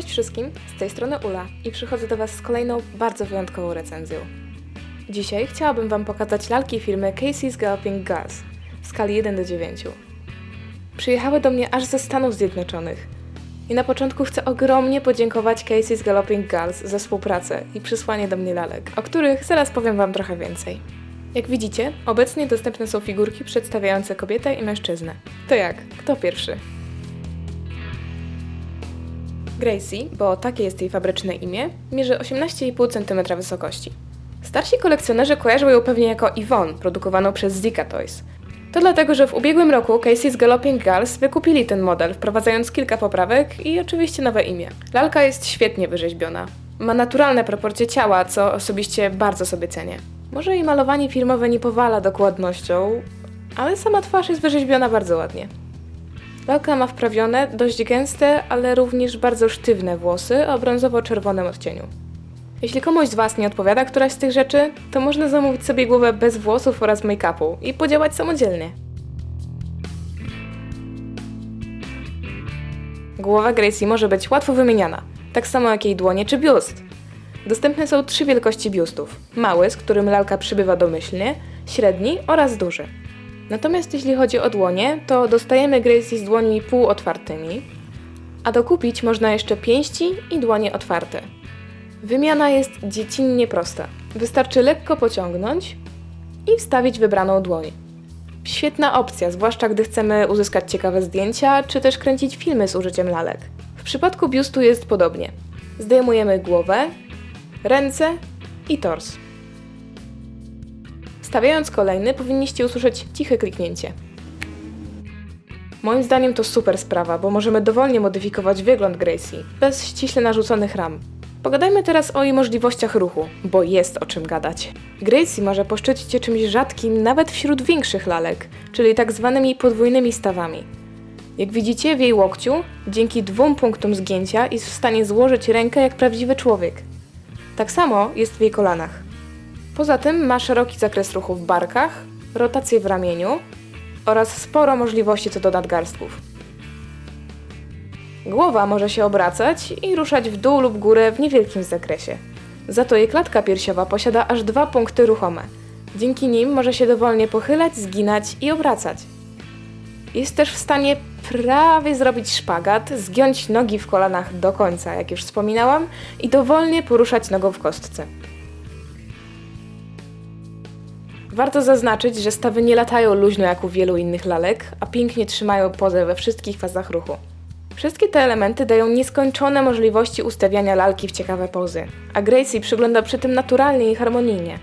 Cześć wszystkim, z tej strony Ula i przychodzę do Was z kolejną bardzo wyjątkową recenzją. Dzisiaj chciałabym Wam pokazać lalki firmy Casey's Galloping Gulls w skali 1 do 9. Przyjechały do mnie aż ze Stanów Zjednoczonych i na początku chcę ogromnie podziękować Casey's Galloping Gulls za współpracę i przysłanie do mnie lalek, o których zaraz powiem Wam trochę więcej. Jak widzicie, obecnie dostępne są figurki przedstawiające kobietę i mężczyznę. To jak? Kto pierwszy? Gracie, bo takie jest jej fabryczne imię, mierzy 18,5 cm wysokości. Starsi kolekcjonerzy kojarzą ją pewnie jako Yvonne, produkowaną przez Zika Toys. To dlatego, że w ubiegłym roku Casey's Galloping Gulls wykupili ten model, wprowadzając kilka poprawek i oczywiście nowe imię. Lalka jest świetnie wyrzeźbiona. Ma naturalne proporcje ciała, co osobiście bardzo sobie cenię. Może jej malowanie firmowe nie powala dokładnością, ale sama twarz jest wyrzeźbiona bardzo ładnie. Lalka ma wprawione, dość gęste, ale również bardzo sztywne włosy o brązowo-czerwonym odcieniu. Jeśli komuś z Was nie odpowiada któraś z tych rzeczy, to można zamówić sobie głowę bez włosów oraz make-upu i podziałać samodzielnie. Głowa Gracie może być łatwo wymieniana, tak samo jak jej dłonie czy biust. Dostępne są 3 wielkości biustów. Mały, z którym lalka przybywa domyślnie, średni oraz duży. Natomiast jeśli chodzi o dłonie, to dostajemy Gracie z dłońmi półotwartymi, a dokupić można jeszcze pięści i dłonie otwarte. Wymiana jest dziecinnie prosta. Wystarczy lekko pociągnąć i wstawić wybraną dłoń. Świetna opcja, zwłaszcza gdy chcemy uzyskać ciekawe zdjęcia, czy też kręcić filmy z użyciem lalek. W przypadku biustu jest podobnie. Zdejmujemy głowę, ręce i tors. Wstawiając kolejny, powinniście usłyszeć ciche kliknięcie. Moim zdaniem to super sprawa, bo możemy dowolnie modyfikować wygląd Gracie, bez ściśle narzuconych ram. Pogadajmy teraz o jej możliwościach ruchu, bo jest o czym gadać. Gracie może poszczycić się czymś rzadkim nawet wśród większych lalek, czyli tak zwanymi podwójnymi stawami. Jak widzicie w jej łokciu, dzięki 2 punktom zgięcia jest w stanie złożyć rękę jak prawdziwy człowiek. Tak samo jest w jej kolanach. Poza tym ma szeroki zakres ruchu w barkach, rotację w ramieniu oraz sporo możliwości co do nadgarstków. Głowa może się obracać i ruszać w dół lub górę w niewielkim zakresie. Za to jej klatka piersiowa posiada aż 2 punkty ruchome. Dzięki nim może się dowolnie pochylać, zginać i obracać. Jest też w stanie prawie zrobić szpagat, zgiąć nogi w kolanach do końca, jak już wspominałam, i dowolnie poruszać nogą w kostce. Warto zaznaczyć, że stawy nie latają luźno jak u wielu innych lalek, a pięknie trzymają pozę we wszystkich fazach ruchu. Wszystkie te elementy dają nieskończone możliwości ustawiania lalki w ciekawe pozy, a Gracie przygląda przy tym naturalnie i harmonijnie.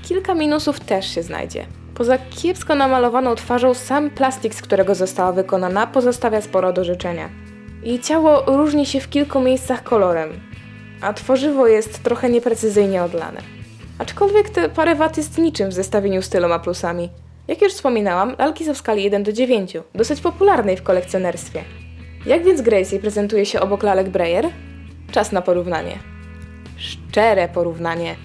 Kilka minusów też się znajdzie. Poza kiepsko namalowaną twarzą, sam plastik, z którego została wykonana, pozostawia sporo do życzenia. Jej ciało różni się w kilku miejscach kolorem, a tworzywo jest trochę nieprecyzyjnie odlane. Aczkolwiek te parę wat jest niczym w zestawieniu z tyloma plusami. Jak już wspominałam, lalki są w skali 1 do 9, dosyć popularnej w kolekcjonerstwie. Jak więc Gracie prezentuje się obok lalek Breyer? Czas na porównanie. Szczere porównanie.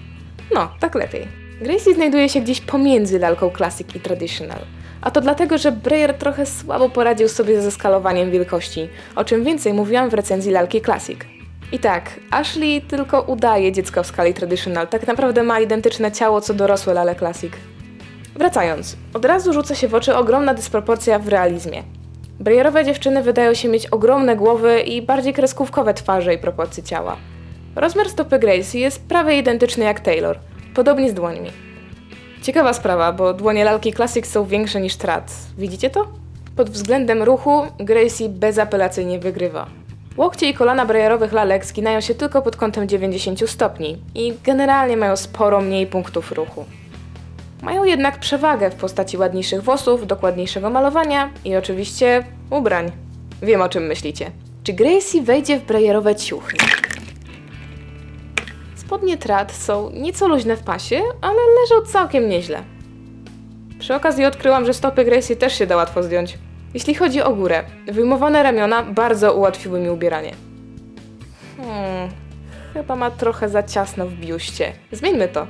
No, tak lepiej. Gracie znajduje się gdzieś pomiędzy lalką Classic i Traditional. A to dlatego, że Breyer trochę słabo poradził sobie ze skalowaniem wielkości, o czym więcej mówiłam w recenzji lalki Classic. I tak, Ashley tylko udaje dziecko w skali Traditional, tak naprawdę ma identyczne ciało co dorosłe lale Classic. Wracając, od razu rzuca się w oczy ogromna dysproporcja w realizmie. Breyerowe dziewczyny wydają się mieć ogromne głowy i bardziej kreskówkowe twarze i proporcje ciała. Rozmiar stopy Gracie jest prawie identyczny jak Taylor, podobnie z dłońmi. Ciekawa sprawa, bo dłonie lalki Classic są większe niż Trad. Widzicie to? Pod względem ruchu Gracie bezapelacyjnie wygrywa. Łokcie i kolana Breyerowych lalek zginają się tylko pod kątem 90 stopni i generalnie mają sporo mniej punktów ruchu. Mają jednak przewagę w postaci ładniejszych włosów, dokładniejszego malowania i oczywiście ubrań. Wiem, o czym myślicie. Czy Gracie wejdzie w Breyerowe ciuchy? Spodnie Trad są nieco luźne w pasie, ale leżą całkiem nieźle. Przy okazji odkryłam, że stopy Gracie też się da łatwo zdjąć. Jeśli chodzi o górę, wyjmowane ramiona bardzo ułatwiły mi ubieranie. Chyba ma trochę za ciasno w biuście. Zmieńmy to.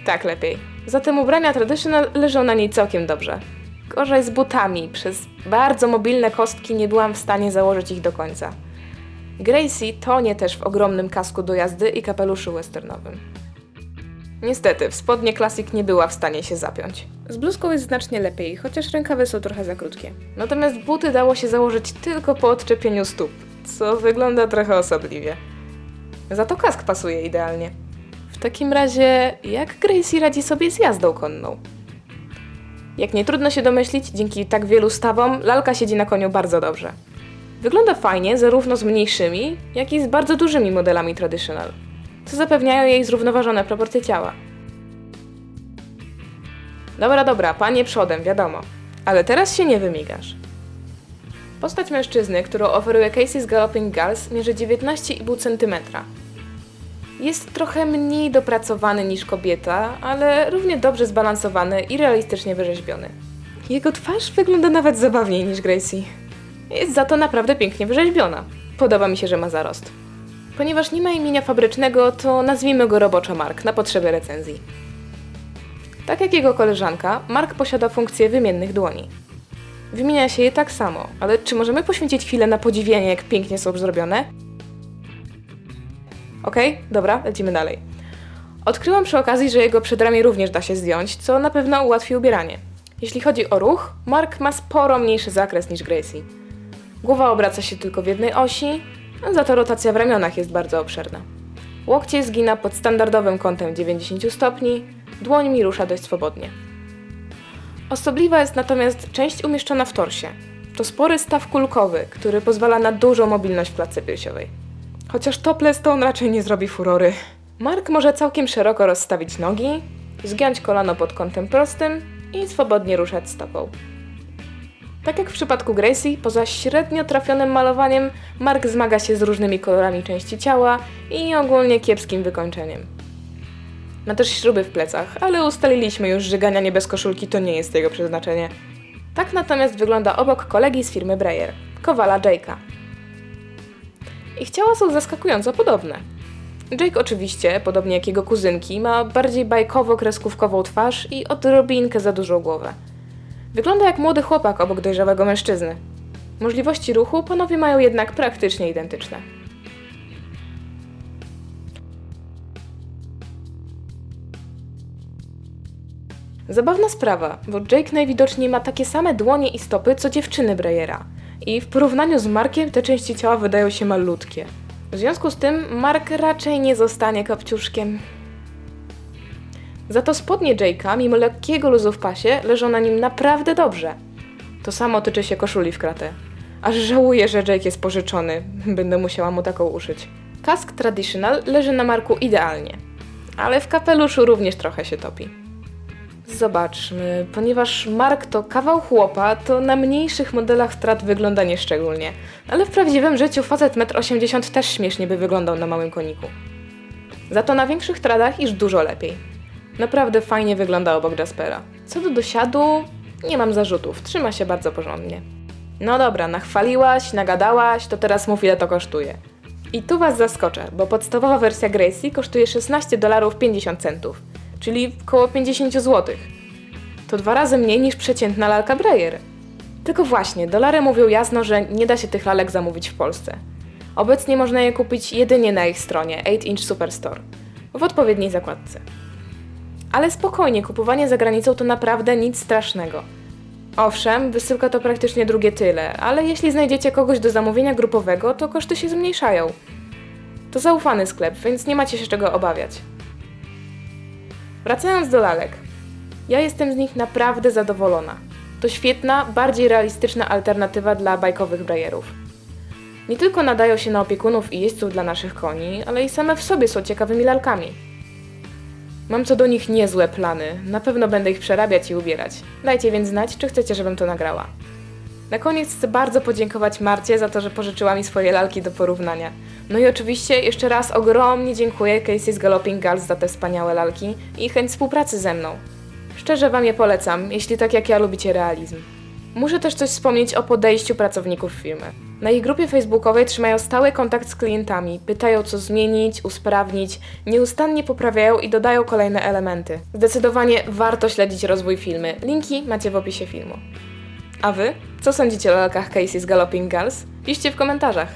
Tak lepiej. Zatem ubrania Traditional leżą na niej całkiem dobrze. Gorzej z butami. Przez bardzo mobilne kostki nie byłam w stanie założyć ich do końca. Gracie tonie też w ogromnym kasku do jazdy i kapeluszu westernowym. Niestety, w spodnie Classic nie była w stanie się zapiąć. Z bluzką jest znacznie lepiej, chociaż rękawy są trochę za krótkie. Natomiast buty dało się założyć tylko po odczepieniu stóp, co wygląda trochę osobliwie. Za to kask pasuje idealnie. W takim razie, jak Gracie radzi sobie z jazdą konną? Jak nie trudno się domyślić, dzięki tak wielu stawom lalka siedzi na koniu bardzo dobrze. Wygląda fajnie zarówno z mniejszymi, jak i z bardzo dużymi modelami traditional, co zapewniają jej zrównoważone proporcje ciała. Dobra, panie przodem, wiadomo, ale teraz się nie wymigasz. Postać mężczyzny, którą oferuje Casey's Galloping Gals, mierzy 19,5 cm. Jest trochę mniej dopracowany niż kobieta, ale równie dobrze zbalansowany i realistycznie wyrzeźbiony. Jego twarz wygląda nawet zabawniej niż Gracie. Jest za to naprawdę pięknie wyrzeźbiona. Podoba mi się, że ma zarost. Ponieważ nie ma imienia fabrycznego, to nazwijmy go roboczo Mark na potrzeby recenzji. Tak jak jego koleżanka, Mark posiada funkcję wymiennych dłoni. Wymienia się je tak samo, ale czy możemy poświęcić chwilę na podziwianie, jak pięknie są zrobione? Okej, dobra, lecimy dalej. Odkryłam przy okazji, że jego przedramię również da się zdjąć, co na pewno ułatwi ubieranie. Jeśli chodzi o ruch, Mark ma sporo mniejszy zakres niż Gracie. Głowa obraca się tylko w jednej osi, a za to rotacja w ramionach jest bardzo obszerna. Łokcie zgina pod standardowym kątem 90 stopni, dłońmi rusza dość swobodnie. Osobliwa jest natomiast część umieszczona w torsie. To spory staw kulkowy, który pozwala na dużą mobilność w klatce piersiowej. Chociaż topless to on raczej nie zrobi furory. Mark może całkiem szeroko rozstawić nogi, zgiąć kolano pod kątem prostym i swobodnie ruszać stopą. Tak jak w przypadku Gracie, poza średnio trafionym malowaniem, Mark zmaga się z różnymi kolorami części ciała i ogólnie kiepskim wykończeniem. Ma też śruby w plecach, ale ustaliliśmy już, że ganianie bez koszulki to nie jest jego przeznaczenie. Tak natomiast wygląda obok kolegi z firmy Breyer, kowala Jake'a. Ich ciała są zaskakująco podobne. Jake oczywiście, podobnie jak jego kuzynki, ma bardziej bajkowo-kreskówkową twarz i odrobinkę za dużą głowę. Wygląda jak młody chłopak obok dojrzałego mężczyzny. Możliwości ruchu panowie mają jednak praktycznie identyczne. Zabawna sprawa, bo Jake najwidoczniej ma takie same dłonie i stopy co dziewczyny Breyera. I w porównaniu z Markiem te części ciała wydają się malutkie. W związku z tym Mark raczej nie zostanie kopciuszkiem. Za to spodnie Jake'a, mimo lekkiego luzu w pasie, leżą na nim naprawdę dobrze. To samo tyczy się koszuli w kratę. Aż żałuję, że Jake jest pożyczony. Będę musiała mu taką uszyć. Kask Traditional leży na Marku idealnie. Ale w kapeluszu również trochę się topi. Zobaczmy, ponieważ Mark to kawał chłopa, to na mniejszych modelach strat wygląda nieszczególnie. Ale w prawdziwym życiu facet 1,80 m też śmiesznie by wyglądał na małym koniku. Za to na większych tradach iż dużo lepiej. Naprawdę fajnie wygląda obok Jaspera. Co do dosiadu, nie mam zarzutów, trzyma się bardzo porządnie. No dobra, nachwaliłaś, nagadałaś, to teraz mów ile to kosztuje. I tu was zaskoczę, bo podstawowa wersja Gracie kosztuje $16,50, czyli około 50 zł. To 2 razy mniej niż przeciętna lalka Breyer. Tylko właśnie, dolary mówią jasno, że nie da się tych lalek zamówić w Polsce. Obecnie można je kupić jedynie na ich stronie 8-inch Superstore, w odpowiedniej zakładce. Ale spokojnie, kupowanie za granicą to naprawdę nic strasznego. Owszem, wysyłka to praktycznie drugie tyle, ale jeśli znajdziecie kogoś do zamówienia grupowego, to koszty się zmniejszają. To zaufany sklep, więc nie macie się czego obawiać. Wracając do lalek. Ja jestem z nich naprawdę zadowolona. To świetna, bardziej realistyczna alternatywa dla bajkowych Breyerów. Nie tylko nadają się na opiekunów i jeźdźców dla naszych koni, ale i same w sobie są ciekawymi lalkami. Mam co do nich niezłe plany, na pewno będę ich przerabiać i ubierać. Dajcie więc znać, czy chcecie, żebym to nagrała. Na koniec chcę bardzo podziękować Marcie za to, że pożyczyła mi swoje lalki do porównania. No i oczywiście jeszcze raz ogromnie dziękuję Casey's Galloping Gals za te wspaniałe lalki i chęć współpracy ze mną. Szczerze wam je polecam, jeśli tak jak ja lubicie realizm. Muszę też coś wspomnieć o podejściu pracowników firmy. Na ich grupie facebookowej trzymają stały kontakt z klientami, pytają co zmienić, usprawnić, nieustannie poprawiają i dodają kolejne elementy. Zdecydowanie warto śledzić rozwój firmy. Linki macie w opisie filmu. A wy? Co sądzicie o lalkach Casey z Galloping Gals? Piszcie w komentarzach.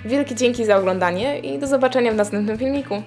Wielkie dzięki za oglądanie i do zobaczenia w następnym filmiku.